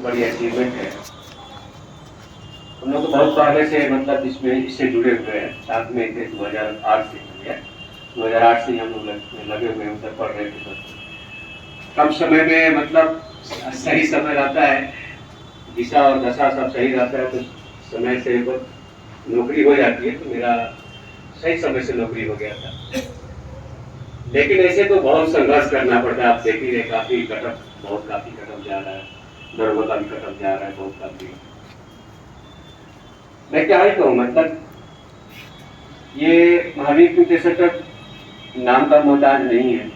बड़ी अचीवमेंट है। हम लोग तो बहुत पहले से मतलब इससे जुड़े हुए हैं, साथ में थे 2008 से हो गया। 2008 से ही हम लोग लगे हुए हैं, उधर पढ़ रहे थे सब। कम समय में मतलब सही समय रहता है, दिशा और दशा सब सही रहता है तो समय से नौकरी हो जाती है। तो मेरा सही समय से नौकरी हो गया था, लेकिन ऐसे तो बहुत संघर्ष करना पड़ता है। आप देख ही रहे, काफी कटअप जा रहा है, दरों का भी कटअप जा रहा है बहुत काफी। मैं क्या ही कहूँ, मतलब ये महावीर तक नाम का मोहताज नहीं है।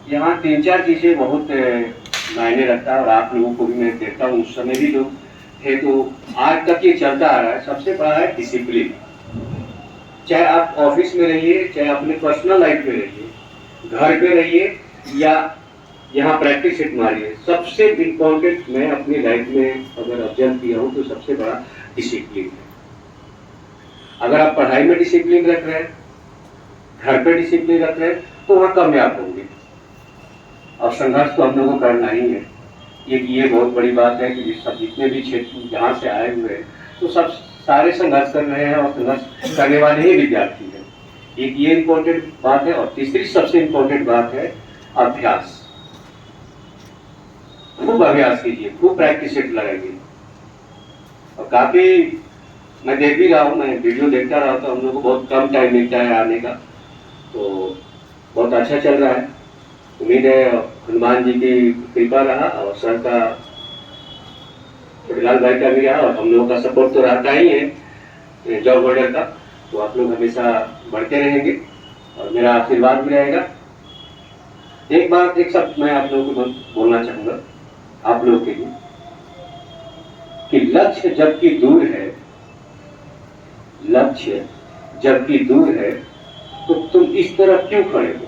यहाँ 3-4 चीजें बहुत मायने रखता है, और आप लोगों को भी मैं देखता हूँ, उस समय भी जो थे तो आज तक ये चलता आ रहा है। सबसे बड़ा है डिसिप्लिन। चाहे आप ऑफिस में रहिए, चाहे अपने पर्सनल लाइफ में रहिए, घर पे रहिए या यहाँ प्रैक्टिस सेट मारिए, सबसे इम्पोर्टेंट मैं अपनी लाइफ में अगर ऑब्जर्व किया हूँ तो सबसे बड़ा डिसिप्लिन है। अगर आप पढ़ाई में डिसिप्लिन रख रहे हैं, घर पे डिसिप्लिन रख रहे हैं, तो वहाँ कामयाब होंगे। और संघर्ष तो हम लोगों को करना ही है। ये बहुत बड़ी बात है कि सब जितने भी क्षेत्र जहाँ से आए हुए हैं तो सब सारे संघर्ष कर रहे हैं, और संघर्ष करने वाले ही विद्यार्थी हैं। एक ये इम्पोर्टेंट बात है। और तीसरी सबसे इम्पोर्टेंट बात है अभ्यास। खूब अभ्यास कीजिए, खूब प्रैक्टिस सेट लगाइए। और काफी मैं देख भी रहा हूँ, मैं वीडियो देखता रहा तो हम लोग को बहुत कम टाइम मिलता है आने का, तो बहुत अच्छा चल रहा है। उम्मीद है हनुमान जी की कृपा रहा और सर का, छोटेलाल भाई का भी रहा, और हम लोगों का सपोर्ट तो रहता ही है जॉब होल्डर का। तो आप लोग हमेशा बढ़ते रहेंगे और मेरा आशीर्वाद भी रहेगा। एक शब्द मैं आप लोगों को बोलना चाहूंगा, आप लोगों के लिए, कि लक्ष्य जबकि दूर है, लक्ष्य जबकि दूर है तो तुम इस तरह क्यों खड़े हो?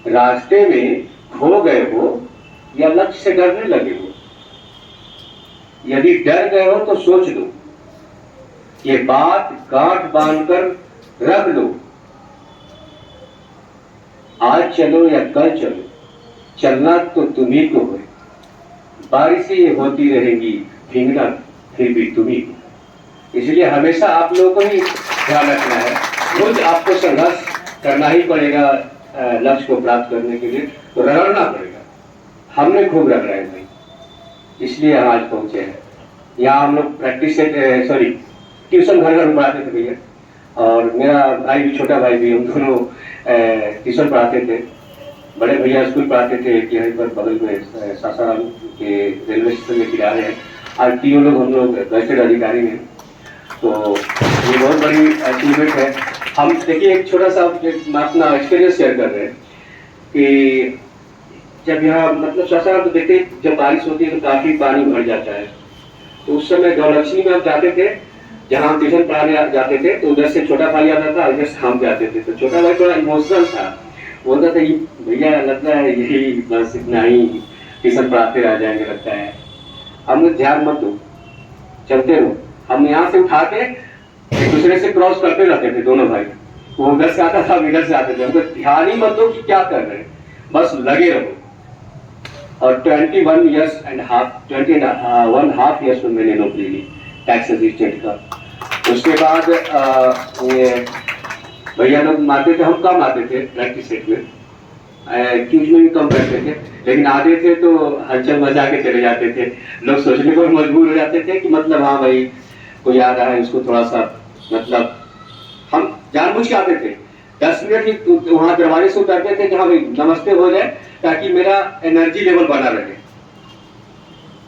रास्ते में खो गए हो या लक्ष्य से डरने लगे हो? यदि डर गए हो तो सोच लो, ये बात गांठ बांधकर रख लो। आज चलो या कल चलो, चलना तो तुम्ही को है। बारिशें होती रहेंगी, भीगना फिर भी तुम्ही को। इसलिए हमेशा आप लोगों को ही ध्यान रखना है। खुद आपको संघर्ष करना ही पड़ेगा लक्ष्य को प्राप्त करने के लिए, तो रगड़ना पड़ेगा। हमने खूब रगड़ा है भाई, इसलिए हम आज पहुंचे हैं। यहाँ हम लोग प्रैक्टिस से ट्यूशन घर घर पढ़ाते थे भैया, और मेरा भाई भी, छोटा भाई भी, हम दोनों ट्यूशन पढ़ाते थे। बड़े भैया स्कूल पढ़ाते थे यहीं पर बगल में सासाराम के रेलवे स्टेशन में किनारे हैं। आज 3 लोग हम लोग गजटेड अधिकारी हैं, तो ये बहुत बड़ी अचीवमेंट है। हम देखिए एक छोटा सा अपना एक्सपीरियंस शेयर कर रहे हैं कि जब यहाँ मतलब सासाराम तो देखते जब बारिश होती है तो काफी पानी भर जाता है। तो उस समय गौलक्ष्मी में हम जाते थे, जहाँ हम ट्यूशन पढ़ाने जाते थे, तो उधर से छोटा भाई आता था, उधर से हम जाते थे। तो छोटा भाई थोड़ा इमोशनल था, बोलता था कि भैया लगता है यही बस इतना ही ट्यूशन पढ़ाते रह जाएंगे लगता है। हमने ध्यान मत दो, चलते रहो। हम यहाँ से उठा के एक दूसरे से क्रॉस करते रहते थे दोनों भाई। वो उधर से आता था, इधर से आते थे। हमको ध्यान ही मत दो कि क्या कर रहे हैं, बस लगे रहो। और 21 हाफ ईयर्स में मैंने नौकरी ली टैक्स असिस्टेंट का। उसके बाद ये भैया लोग आते थे, हम कम आते थे प्रैक्टिस सेट में, क्यूज में भी कम रहते थे, लेकिन आते थे तो हलचल मचा के चले जाते थे। लोग सोचने पर मजबूर हो जाते थे कि मतलब हाँ भाई कोई आ रहा है, उसको थोड़ा सा मतलब हम जानबूझ के आते थे। 10 मिनट ही वहां दरवाजे से उतरते थे कि हाँ भाई नमस्ते हो जाए, ताकि मेरा एनर्जी लेवल बना रहे।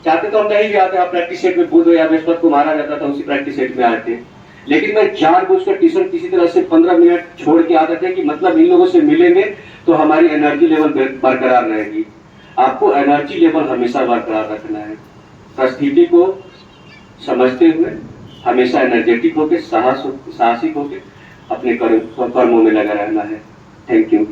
चाहते तो हम नहीं भी आते, आप प्रैक्टिस सेट में बुध या बृहस्पति को मारा जाता था, उसी प्रैक्टिस सेट में आए थे। लेकिन मैं जानबूझकर ट्यूशन किसी तरह से 15 मिनट छोड़ के आते थे कि मतलब इन लोगों से मिलेंगे तो हमारी एनर्जी लेवल बरकरार रहेगी। आपको एनर्जी लेवल हमेशा बरकरार रखना है। परिस्थिति को समझते हुए हमेशा एनर्जेटिक होकर, साहसिक होकर अपने कर्मों में लगा रहना है। Thank you.